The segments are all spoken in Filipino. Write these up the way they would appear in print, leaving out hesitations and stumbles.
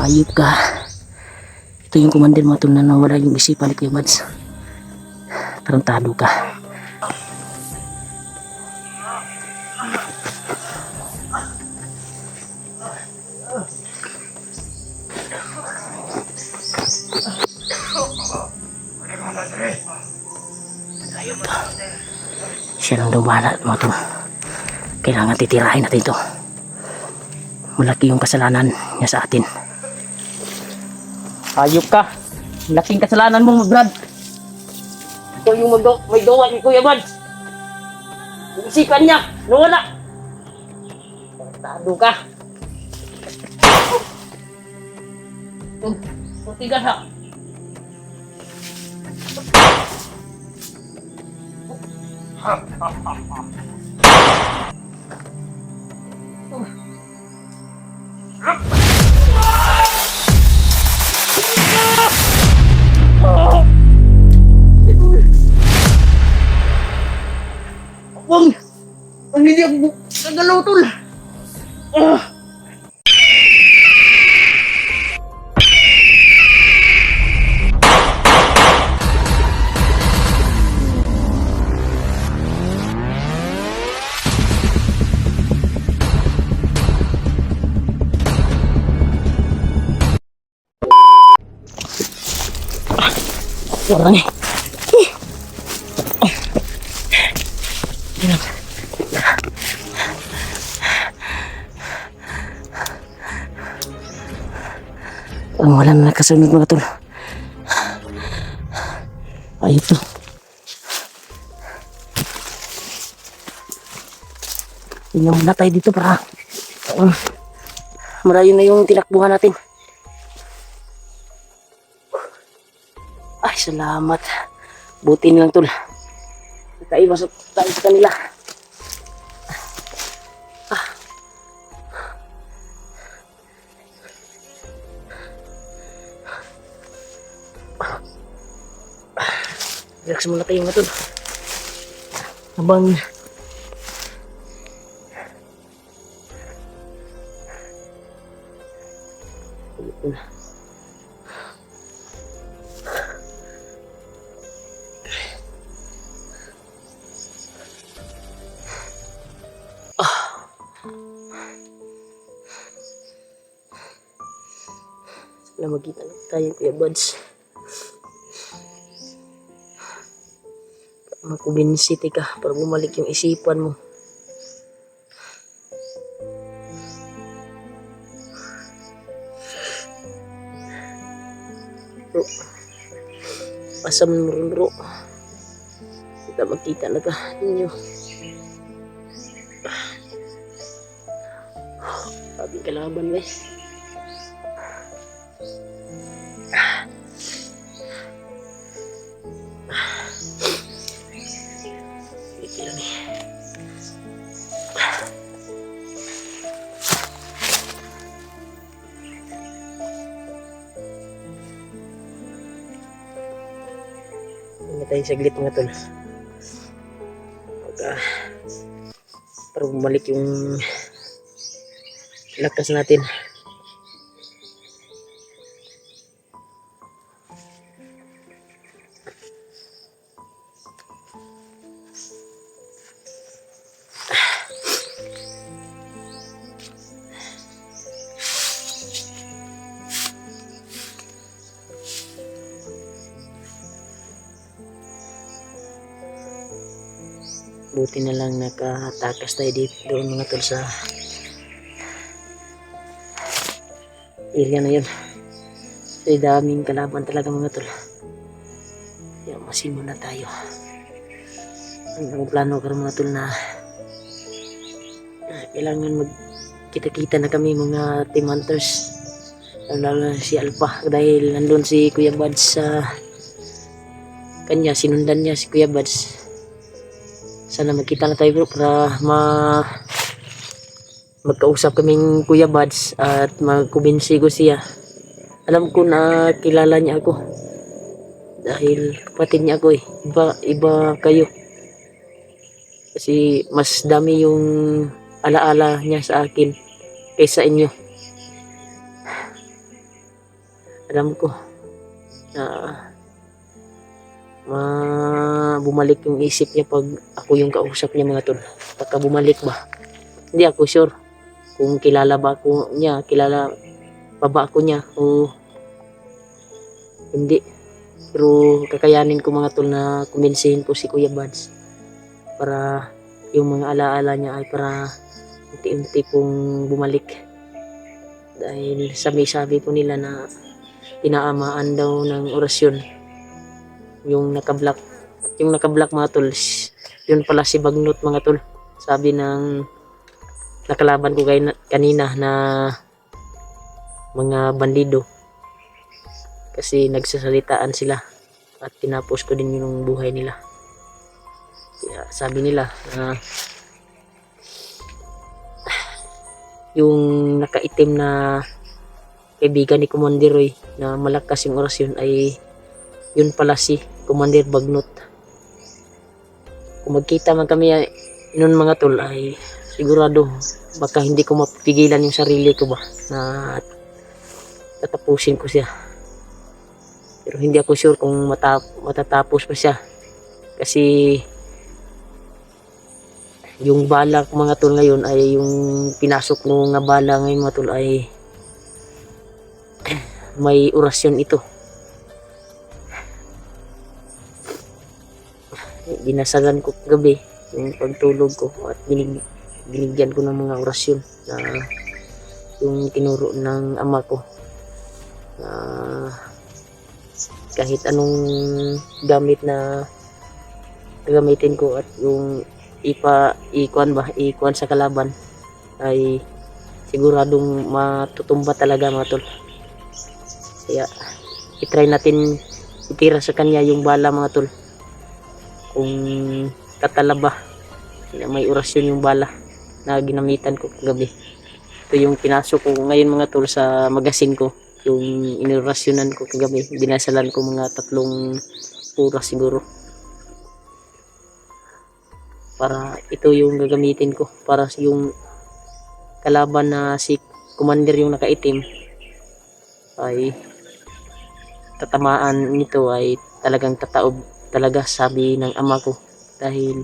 Hayop ka. Ito yung commander mo na nawala yung isipan ni Kuya Mads. Tarantado ka. Hayop ka. Siya nang dumala mo ito. Kailangan titirahin natin ito. Malaki yung kasalanan niya sa atin. Hayop ka. Laking kasalanan mo, Brad. Ito yung may gawa ni Kuya Mads. Yung isipan niya, nawala. Tado ka. Tigas ha. Wag! Ang hindi ako nagalaw, tol. Wala ni. Wala na nakasunod mga tol. Ayun to. Tingnan muna tayo dito para marayo na yung tinakbuhan natin. Ay, salamat. Buti nilang tol. Nakaiwas tayo sa kanila. Relax muna tayo mga tol. Habang sana magkita lang tayo, Kuya Buds. Makubinsiti ka para bumalik yung isipan mo. Bro, pasam mo rin bro. Kita magkita na ka ninyo. Sabi kalaban guys. Hinga tayo saglit mga tol. Para bumalik yung lakas natin. Buti na lang nakatakas tayo dito doon mga tol sa area na yun. Kasi daming kalaban talaga mga tol. Kaya masin muna tayo. Ang plano ko mga tol na kailangan magkita-kita na kami mga team hunters. Lalo na si Alpha dahil nandun si Kuya Buds sa kanya, sinundan niya si Kuya Buds. Sana magkita na tayo bro para magkausap kaming Kuya Buds at magkumbinsi ko siya. Alam ko na kilala niya ako dahil kapatid niya ako eh. Iba kayo. Kasi mas dami yung alaala niya sa akin kaysa inyo. alam ko na bumalik yung isip niya pag ako yung kausap niya mga tol. Pagka bumalik ba, hindi ako sure kung kilala pa ba ako niya o hindi. Pero kakayanin ko mga tol na kumbinsihin po si Kuya Buds para yung mga alaala niya ay para unti-unti pong bumalik. Dahil sabi po nila na tinaamaan daw ng orasyon yung nakablock. At yung nakablock mga tol, yun pala si Bagnot mga tol. Sabi ng nakalaban ko kanina na mga bandido. Kasi nagsasalitaan sila at tinapos ko din yung buhay nila. Kaya sabi nila na yung nakaitim na kaibigan ni Commander Roy na malakas yung orasyon ay yun pala si Commander Bagnot. Kung magkita man kami noon mga tol ay sigurado baka hindi ko mapigilan yung sarili ko ba na tatapusin ko siya. Pero hindi ako sure kung matatapos pa siya. Kasi yung bala ko mga tol ngayon ay yung pinasok nung nga bala ngayon mga tol ay may orasyon ito. Dinasagan ko gabi yung pagtulog ko at binigyan ko ng mga orasyon na yung tinuro ng ama ko na kahit anong gamit na gagamitin ko at yung ikuan sa kalaban ay siguradong matutumba talaga mga tol. Kaya itry natin itira sa kanya yung bala mga tol kung tatalaba na may orasyon yung bala na ginamitan ko kagabi. Ito yung pinasok ko ngayon mga tol sa magasin ko, yung inorasyonan ko kagabi. Dinasalan ko mga 3 oras siguro para ito yung gagamitin ko para yung kalaban na si Commander yung nakaitim ay tatamaan nito ay talagang tataob talaga sabi ng ama ko. Dahil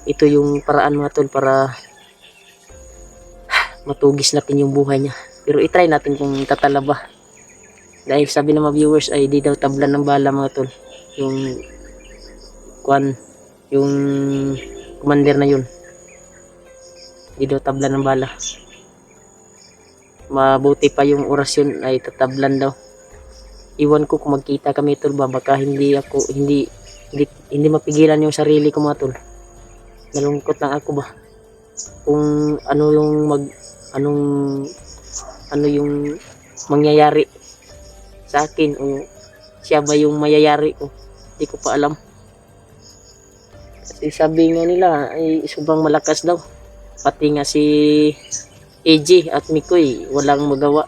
ito yung paraan mga tol para matugis natin yung buhay niya. Pero itry natin kung tatalaba. Dahil sabi ng mga viewers ay di daw tablan ng bala mga tol. Yung commander na yun. Di daw tablan ng bala. Mabuti pa yung orasyon ay tatablan daw. Iwan ko kung magkita kami tol ba, baka hindi mapigilan yung sarili ko mga tol. Nalungkot lang ako ba kung ano yung mangyayari sa akin o siya ba yung mayayari ko, hindi ko pa alam. Kasi sabi nga nila ay sobrang malakas daw, pati nga si AJ at Mikoy walang magawa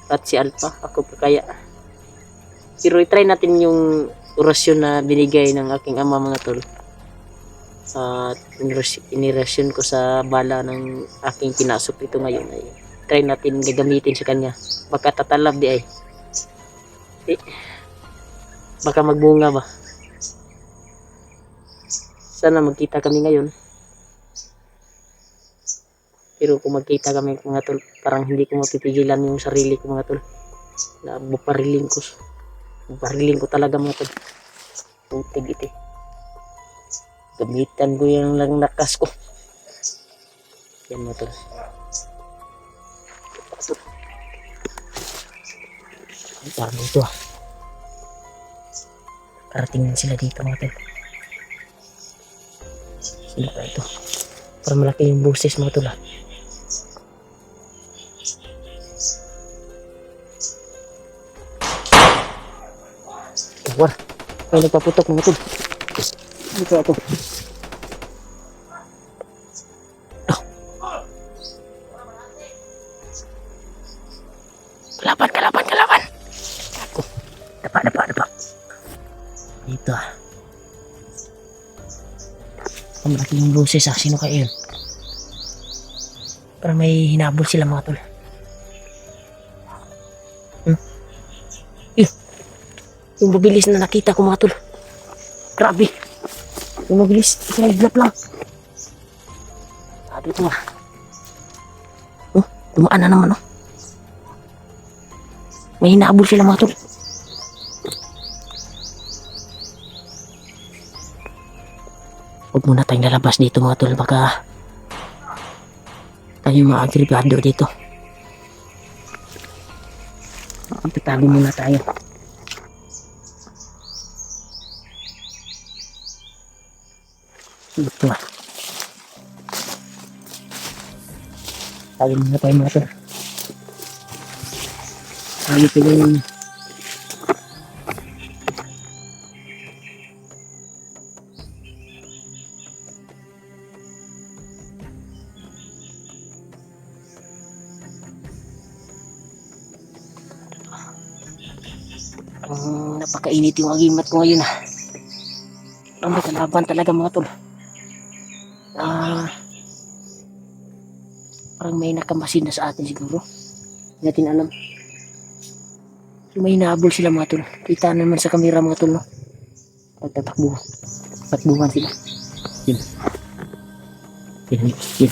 at si Alpha ako pa kaya. Pero i-try natin yung orasyon na binigay ng aking ama mga tol. At inirasyon ko sa bala ng aking pinasok ito ngayon ay try natin gagamitin sa kanya. Baka tatalab di ay. Baka magbunga ba. Sana magkita kami ngayon. Pero kung magkita kami mga tol, parang hindi ko mapipigilan yung sarili ko mga tol. Na bupariling ko talaga mga tol. Putig ito. Gamitan ko yung lang nakas ko. Yan mga tol. Ang dami ito ah. Karatingin sila dito mga tol. Sino ka ito? Para malaki yung boses mga tol ah. War, may nagpaputok mga tol. Dito ako. Kalaban. Ako. Dapa. Dito ah. Ang malaki yung boses ah. Sino kayo yun? Parang may hinabol sila mga tol. Yung mabilis na nakita ko mga tol. Grabe. Yung mabilis. Isang iglap lang. Sabi ito nga. Oh, dumaan na naman oh. May hinahabol sila mga tol. Huwag muna tayong lalabas dito mga tol. Baka tayo maagribado dito. Tatago muna tayo. Ito ah. Tayo muna tayo mga tol. Tayo pala yung napakainit yung agimat ko ngayon ah. Ang may kalaban talaga mga tol. Parang may nakamasin na sa atin siguro. Hindi natin alam. May hinahabol sila mga tol. Kita naman sa kamera mga tol no. Pagtatakbo. Patbuhan sila. Yun. Yun. Yun.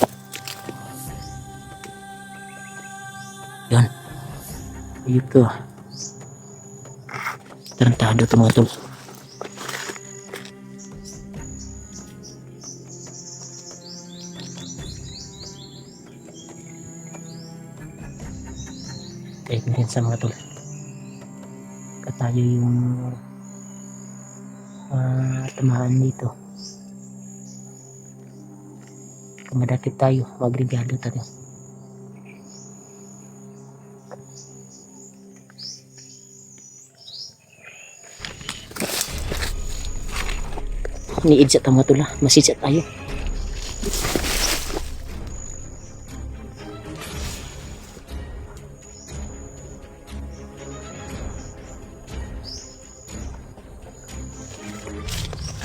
Yun. Ayun ko. Tarantado ito mga tol. Kahit din sa mga tol. Katayo yung tamaan dito. Kung madakit tayo, magrigado tayo. Niid sa tama tula, masid sa tayo.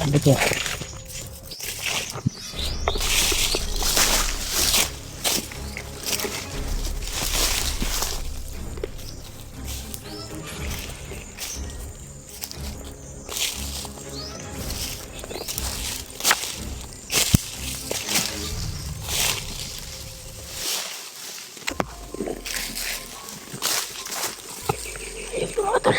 Ano kaya? Ito mga tol.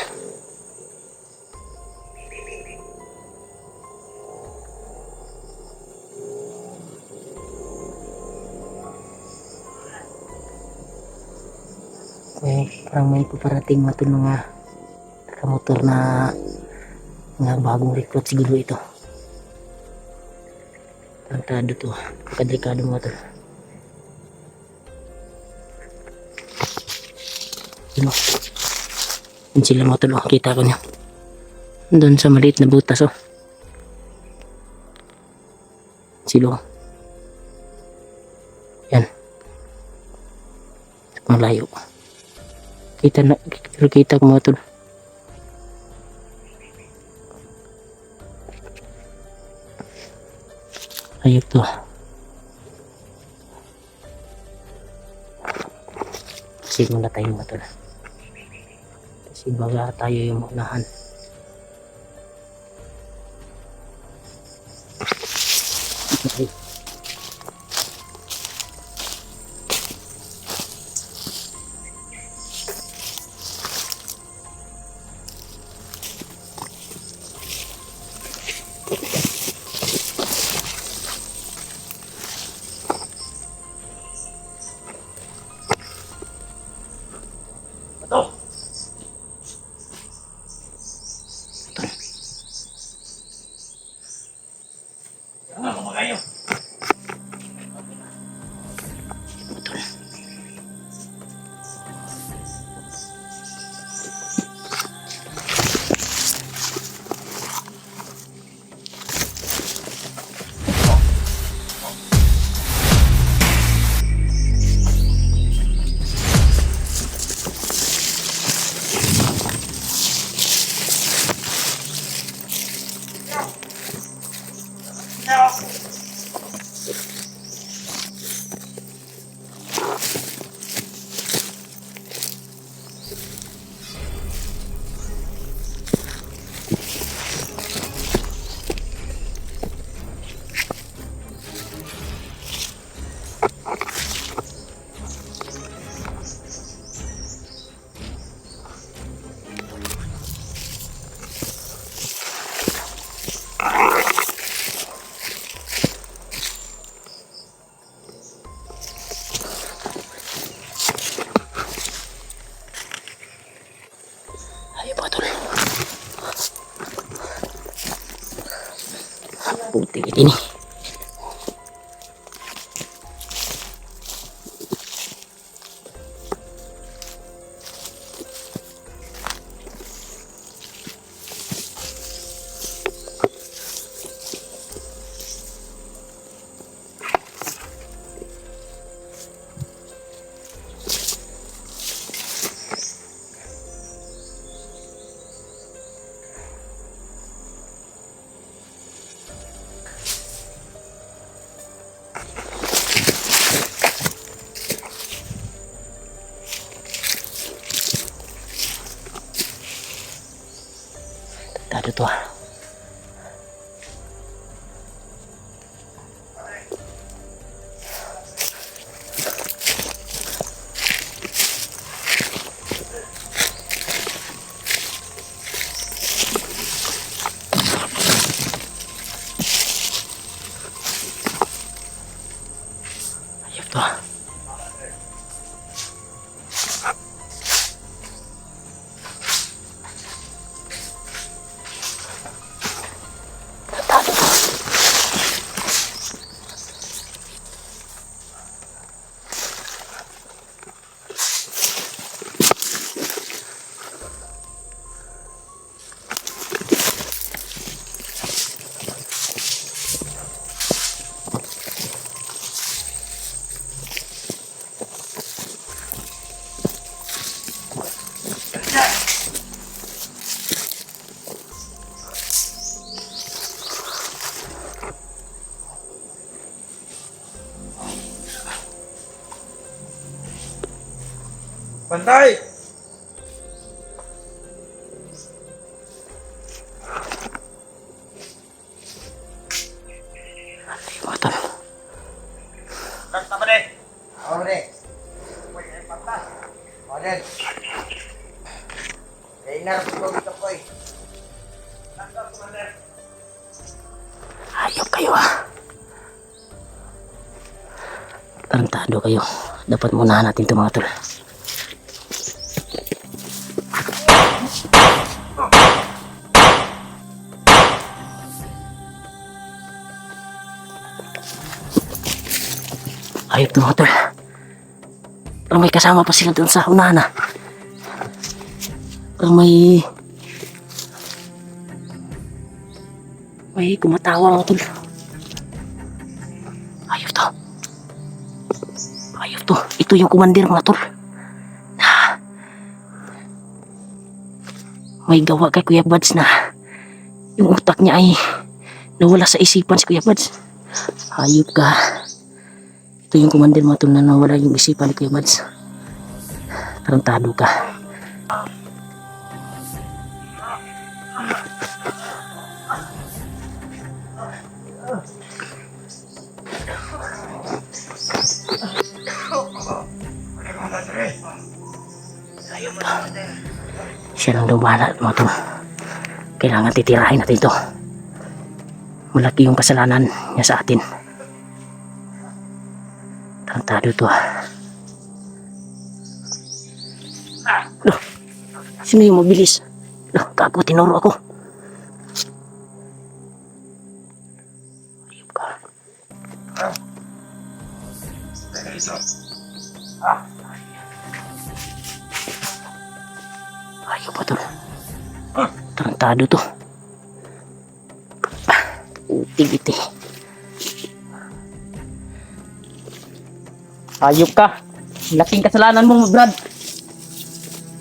Parang may paparating mga tol mga motor na mga bagong recruit siguro ito. Tarantado to. Pagkadelikado mga tol. Yun o. Yun sila mga tol. Kita ko niyo. Doon sa maliit na butas oh. Silo. Yan. Malayo. Kita ko mga tol. Ayun to. Kasi muna tayo mga tol. Kasi baga tayo yung unahan. Okay. Puti ini. Tado to. Ayun to. Bantay! Matol. Tama deh. Ako deh. Uy, ay pantas. O din. Kaya inarap ito ko eh. Pantas, Commander. Ayop kayo ah. Tarantado kayo. Dapat munahan natin ito mga tol. Ayop to mga tol. Parang may kasama pa sila doon sa unahan ah. Parang may kumatawa mga tol. Ayop to. Ayop to. Ito yung commander mga tol. May gawa kay Kuya Buds na yung utak niya ay nawala sa isipan si Kuya Buds. Ayop ka. Ito yung commander mga tol na nawala yung isipan ni Kuya Buds. Tarantado ka. Ayop ka. Siya lang daw bahala mga tol. Kailangan titirahin natin ito. Malaki yung kasalanan niya sa atin. Tarantado to ah. Loh, sino yung mabilis? Loh, gago, tinuro ako. Ayop ka. Ayop pa to. Tarantado to. Uti-giti. Ayop ka. Laking kasalanan mo, Brad.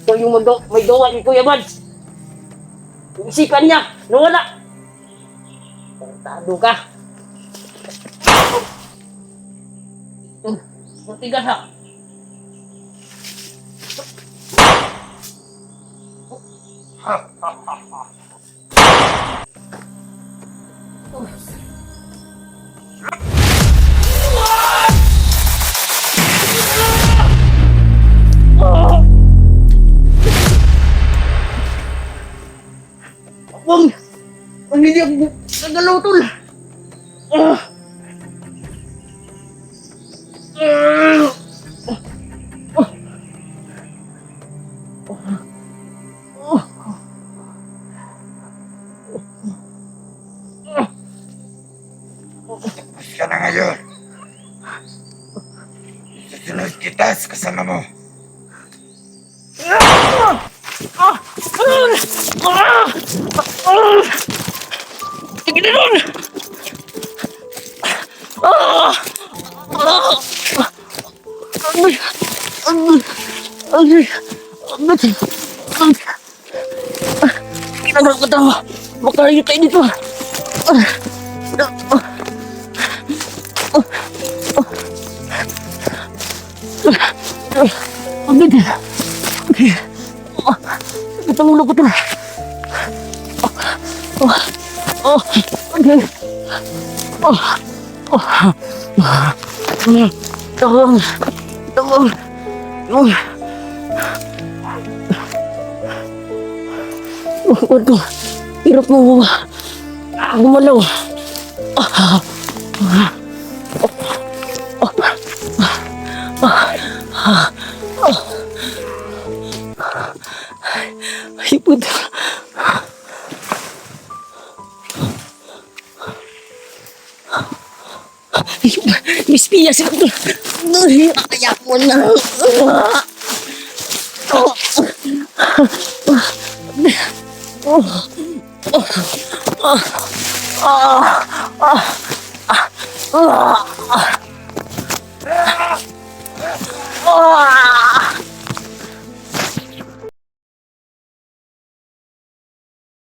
Ikaw yung may gawa ni Kuya Buds. Yung isipan niya, nawala. Tarantado ka. Matigas ha. Ang hindi ako nagalaw tol. Tapos ka na ngayon. Susunod kita sa kasama mo. Sige na nun! Kailangan ko ito. Makarayo tayo dito. Agad. Sakit ang ulo ko ito. Agad. Tawang. Waduh, hirap mo gumalaw. Ay, puta. Miss Pia, sila ito. Kaya mo na.